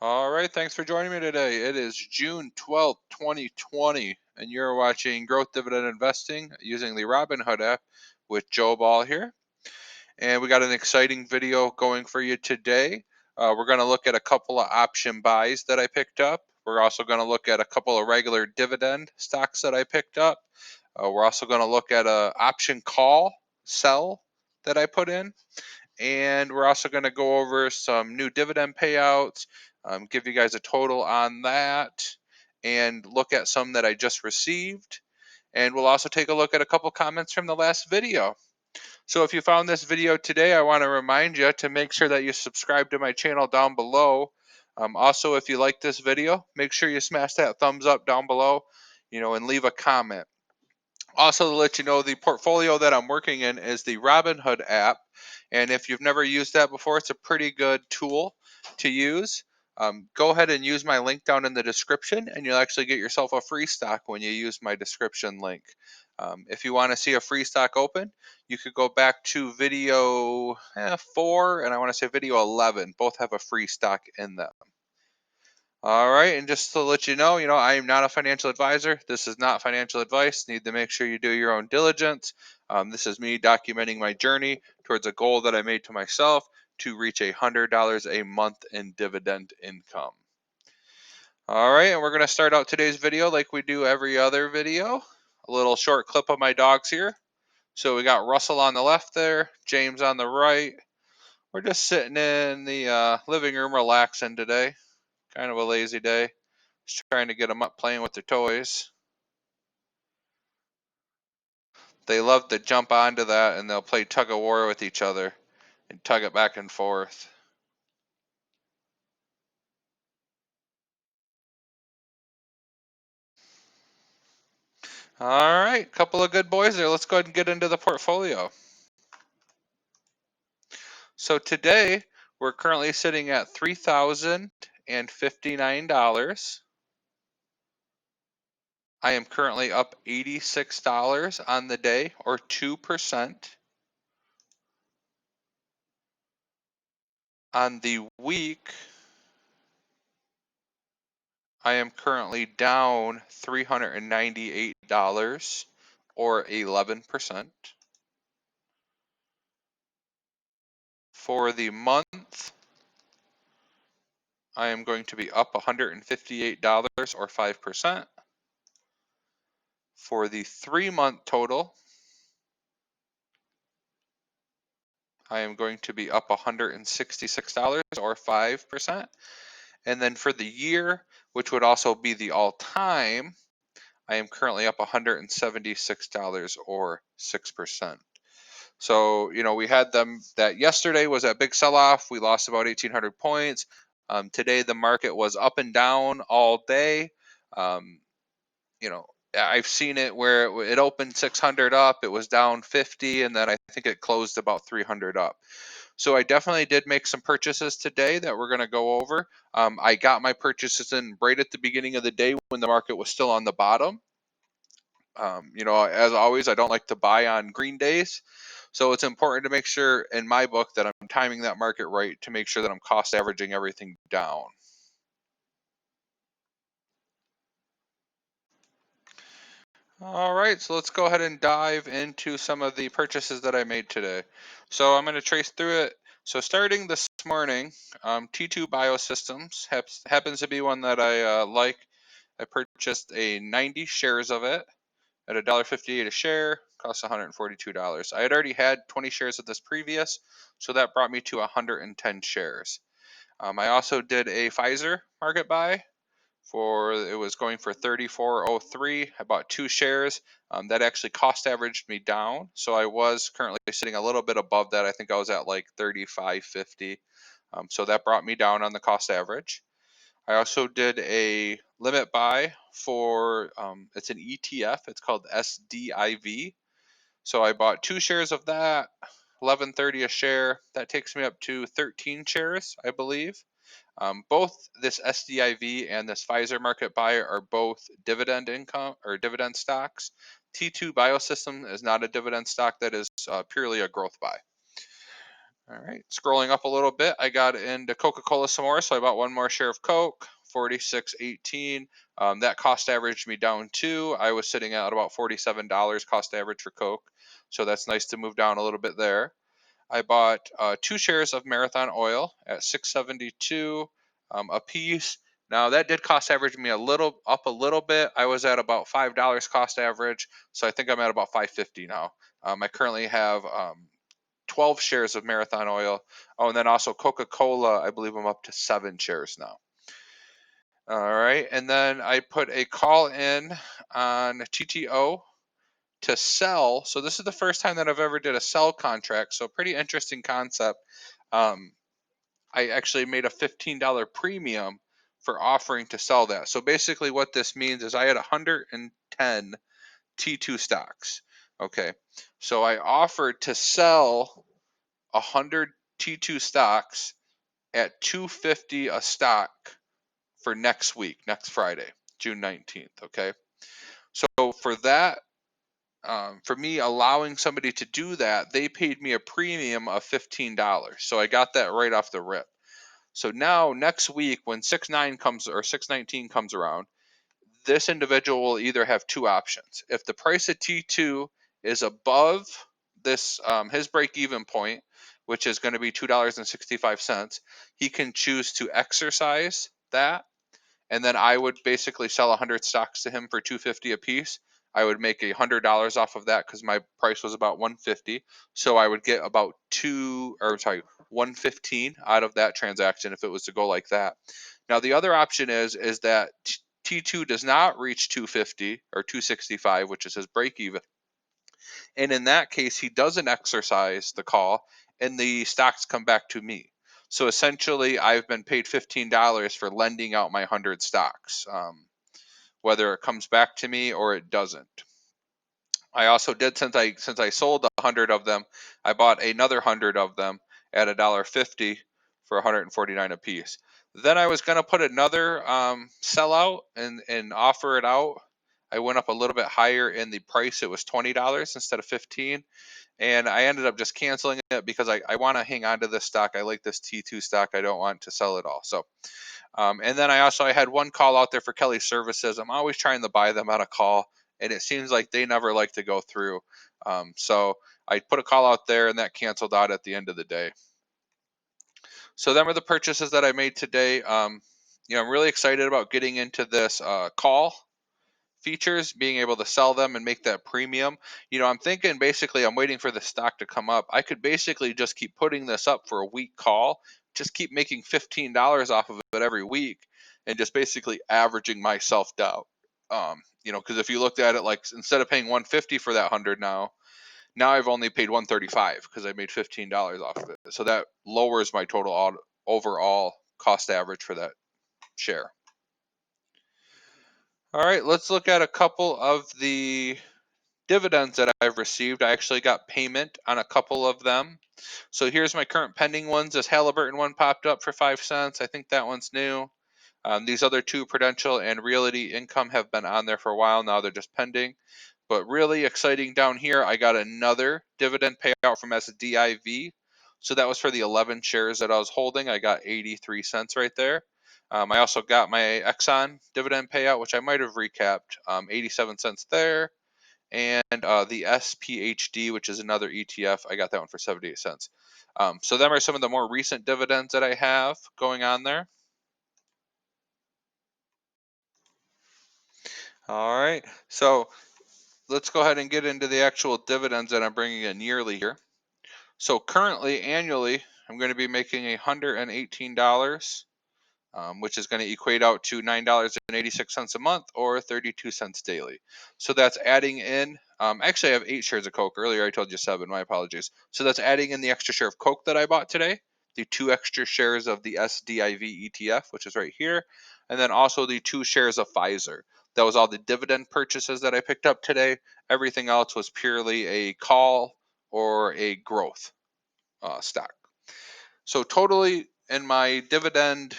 All right, thanks for joining me today. It is June 12th, 2020, and you're watching Growth Dividend Investing using the Robinhood app with Joe Ball here. And we got an exciting video going for you today. We're going to look at a couple of option buys that I picked up. We're also going to look at a couple of regular dividend stocks that I picked up. We're also going to look at an option call sell that I put in. And we're also going to go over some new dividend payouts, give you guys a total on that, and look at some that I just received. And we'll also take a look at a couple comments from the last video. So if you found this video today, I want to remind you to make sure that you subscribe to my channel down below. Also, if you like this video, make sure you smash that thumbs up down below, and leave a comment. Also, to let you know, the portfolio that I'm working in is the Robinhood app. And if you've never used that before, it's a pretty good tool to use. Go ahead and use my link down in the description, and you'll actually get yourself a free stock when you use my description link. If you want to see a free stock open, you could go back to video 4 and I want to say video 11. Both have a free stock in them. All right, and just to let you know, I am not a financial advisor. This is not financial advice. Need to make sure you do your own diligence. This is me documenting my journey towards a goal that I made to myself to reach $100 a month in dividend income. All right, and we're going to start out today's video like we do every other video. A little short clip of my dogs here. So we got Russell on the left there, James on the right. We're just sitting in the living room relaxing today. Kind of a lazy day. Just trying to get them up playing with their toys. They love to jump onto that and they'll play tug of war with each other and tug it back and forth. All right, couple of good boys there. Let's go ahead and get into the portfolio. So today we're currently sitting at $3,059. I am currently up $86 on the day, or 2%. On the week, I am currently down $398, or 11%. For the month, I am going to be up $158, or 5%. For the 3-month total, I am going to be up $166, or 5%. And then for the year, which would also be the all-time, I am currently up $176, or 6%. So, we had them that yesterday was that big sell-off. We lost about 1,800 points. Today, the market was up and down all day. I've seen it where it opened 600 up, it was down 50, and then I think it closed about 300 up. So I definitely did make some purchases today that we're going to go over. I got my purchases in right at the beginning of the day when the market was still on the bottom. As always, I don't like to buy on green days. So it's important to make sure in my book that I'm timing that market right to make sure that I'm cost averaging everything down. All right, so let's go ahead and dive into some of the purchases that I made today. So I'm going to trace through it. So starting this morning, T2 Biosystems happens to be one that I like. I purchased 90 shares of it at $1.58 a share, cost $142. I had already had 20 shares of this previous, so that brought me to 110 shares. I also did a Pfizer market buy. It was going for $34.03. I bought 2 shares. That actually cost averaged me down, so I was currently sitting a little bit above that. I think I was at like $35.50. So that brought me down on the cost average. I also did a limit buy for it's an ETF. It's called SDIV. So I bought 2 shares of that, $11.30 a share. That takes me up to 13 shares, I believe. Both this SDIV and this Pfizer market buy are both dividend income or dividend stocks. T2 Biosystem is not a dividend stock, that is purely a growth buy. All right, scrolling up a little bit, I got into Coca-Cola some more, so I bought one more share of Coke, 46.18. That cost averaged me down too. I was sitting at about $47 cost average for Coke, so that's nice to move down a little bit there. I bought 2 shares of Marathon Oil at 672 a piece. Now that did cost average me a little bit. I was at about $5 cost average, so I think I'm at about 550 now. I currently have 12 shares of Marathon Oil. Oh, and then also Coca-Cola, I believe I'm up to 7 shares now. All right, and then I put a call in on TTO to sell. So this is the first time that I've ever did a sell contract. So pretty interesting concept. I actually made a $15 premium for offering to sell that. So basically what this means is I had 110 T2 stocks. Okay, so I offered to sell 100 T2 stocks at $250 a stock for next week, next Friday, June 19th. Okay, so for that, for me allowing somebody to do that, they paid me a premium of $15. So I got that right off the rip. So now next week when 6/9 comes or 6/19 comes around, this individual will either have two options. If the price of T2 is above this his break even point, which is going to be $2.65, he can choose to exercise that, and then I would basically sell 100 stocks to him for $250 a piece. I would make $100 off of that because my price was about $150. So I would get about 115 out of that transaction if it was to go like that. Now the other option is that T2 does not reach 250 or 265, which is his break even. And in that case, he doesn't exercise the call and the stocks come back to me. So essentially, I've been paid $15 for lending out my 100 stocks, whether it comes back to me or it doesn't. I also did, since I sold 100 of them, I bought another 100 of them at $1.50 for 149 a piece. Then I was going to put another sellout and offer it out. I went up a little bit higher in the price. It was $20 instead of 15, and I ended up just canceling it because I want to hang on to this stock. I like this T2 stock. I don't want to sell it all. So, and then I had one call out there for Kelly Services. I'm always trying to buy them on a call, and it seems like they never like to go through. So I put a call out there, and that canceled out at the end of the day. So them are the purchases that I made today. I'm really excited about getting into this call features, being able to sell them and make that premium. I'm thinking basically I'm waiting for the stock to come up. I could basically just keep putting this up for a week call, just keep making $15 off of it every week and just basically averaging myself down. Because if you looked at it, like instead of paying 150 for that 100 now I've only paid 135 because I made $15 off of it. So that lowers my total overall cost average for that share. All right, let's look at a couple of the dividends that I've received. I actually got payment on a couple of them. So here's my current pending ones. This Halliburton one popped up for 5 cents. I think that one's new. These other two, Prudential and Realty Income, have been on there for a while now. They're just pending. But really exciting down here, I got another dividend payout from SDIV. So that was for the 11 shares that I was holding. I got 83 cents right there. I also got my Exxon dividend payout, which I might have recapped, 87 cents there. And the SPHD, which is another ETF, I got that one for 78 cents. So them are some of the more recent dividends that I have going on there. All right, so let's go ahead and get into the actual dividends that I'm bringing in yearly here. So currently, annually, I'm going to be making $118, which is going to equate out to $9.86 a month or 32 cents daily. So that's adding in, actually I have 8 shares of Coke. Earlier I told you 7, my apologies. So that's adding in the extra share of Coke that I bought today, the 2 extra shares of the SDIV ETF, which is right here, and then also the 2 shares of Pfizer. That was all the dividend purchases that I picked up today. Everything else was purely a call or a growth stock. So totally in my dividend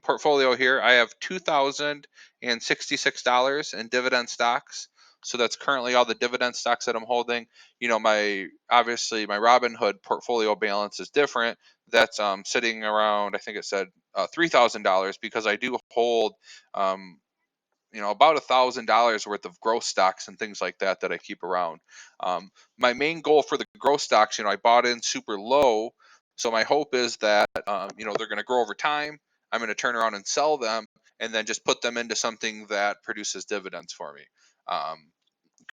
portfolio here, I have $2,066 in dividend stocks. So that's currently all the dividend stocks that I'm holding. Obviously my Robinhood portfolio balance is different. That's sitting around, I think it said $3,000, because I do hold about $1,000 worth of growth stocks and things like that I keep around. My main goal for the growth stocks, I bought in super low, so my hope is that they're going to grow over time. I'm going to turn around and sell them, and then just put them into something that produces dividends for me.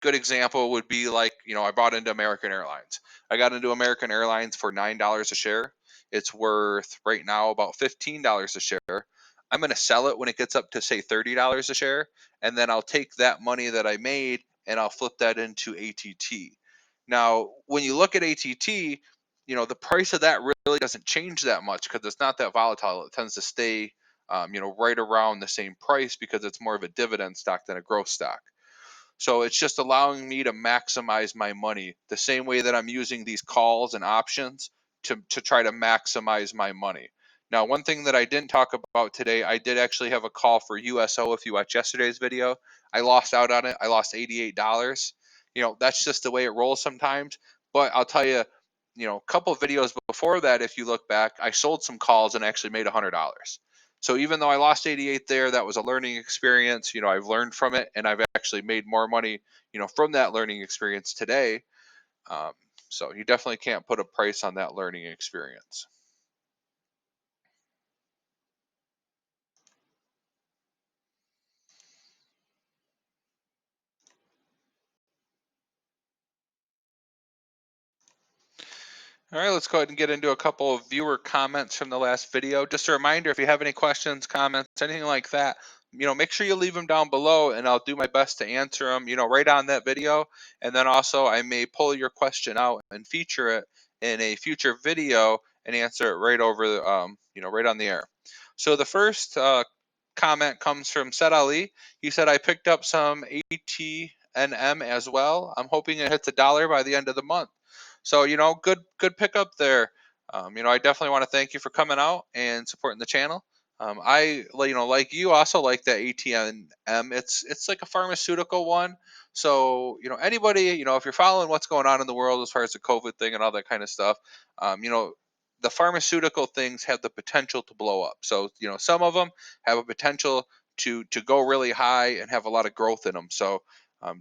Good example would be like, I bought into American Airlines. I got into American Airlines for $9 a share. It's worth right now about $15 a share. I'm going to sell it when it gets up to say $30 a share, and then I'll take that money that I made and I'll flip that into ATT. Now, when you look at ATT, the price of that really doesn't change that much because it's not that volatile. It tends to stay, right around the same price because it's more of a dividend stock than a growth stock. So it's just allowing me to maximize my money the same way that I'm using these calls and options to try to maximize my money. Now, one thing that I didn't talk about today, I did actually have a call for USO. If you watch yesterday's video, I lost out on it. I lost $88. That's just the way it rolls sometimes. But I'll tell you, a couple of videos before that, if you look back, I sold some calls and actually made $100. So even though I lost 88 there, that was a learning experience. I've learned from it, and I've actually made more money, from that learning experience today. Um, so you definitely can't put a price on that learning experience. All right, let's go ahead and get into a couple of viewer comments from the last video. Just a reminder, if you have any questions, comments, anything like that, make sure you leave them down below, and I'll do my best to answer them, right on that video. And then also I may pull your question out and feature it in a future video and answer it right over, right on the air. So the first comment comes from Said Ali. He said, I picked up some ATNM as well. I'm hoping it hits $1 by the end of the month. So, good pickup there. I definitely want to thank you for coming out and supporting the channel. Like you, also like that ATNM. It's like a pharmaceutical one. So, anybody, if you're following what's going on in the world as far as the COVID thing and all that kind of stuff, the pharmaceutical things have the potential to blow up. So, some of them have a potential to go really high and have a lot of growth in them. So,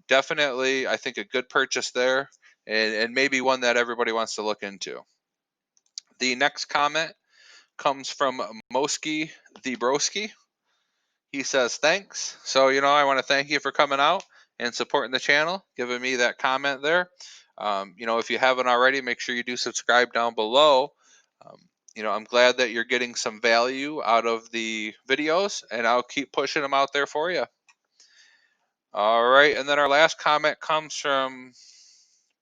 definitely, I think a good purchase there, and maybe one that everybody wants to look into. The next comment comes from Moski the Broski. He says, thanks. So, I want to thank you for coming out and supporting the channel, giving me that comment there. If you haven't already, make sure you do subscribe down below. Um, I'm glad that you're getting some value out of the videos, and I'll keep pushing them out there for you. All right, and then our last comment comes from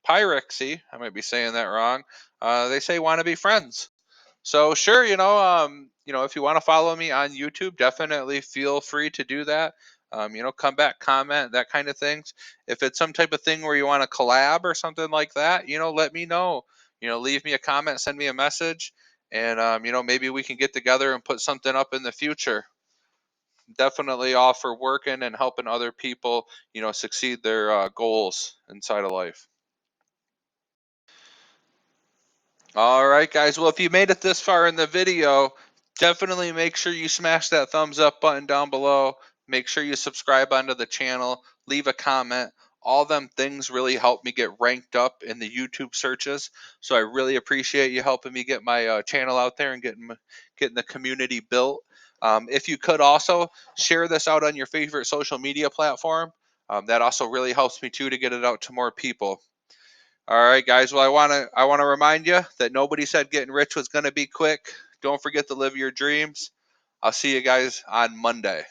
Pyrexy. I might be saying that wrong. They say want to be friends. So sure, if you want to follow me on YouTube, definitely feel free to do that. Come back, comment, that kind of things. If it's some type of thing where you want to collab or something like that, let me know. Leave me a comment, send me a message, and maybe we can get together and put something up in the future. Definitely all for working and helping other people, succeed their goals inside of life. All right, guys. Well, if you made it this far in the video, definitely make sure you smash that thumbs up button down below. Make sure you subscribe onto the channel. Leave a comment. All them things really help me get ranked up in the YouTube searches. So I really appreciate you helping me get my channel out there and getting the community built. If you could also share this out on your favorite social media platform, that also really helps me too to get it out to more people. All right, guys. Well, I want to remind you that nobody said getting rich was going to be quick. Don't forget to live your dreams. I'll see you guys on Monday.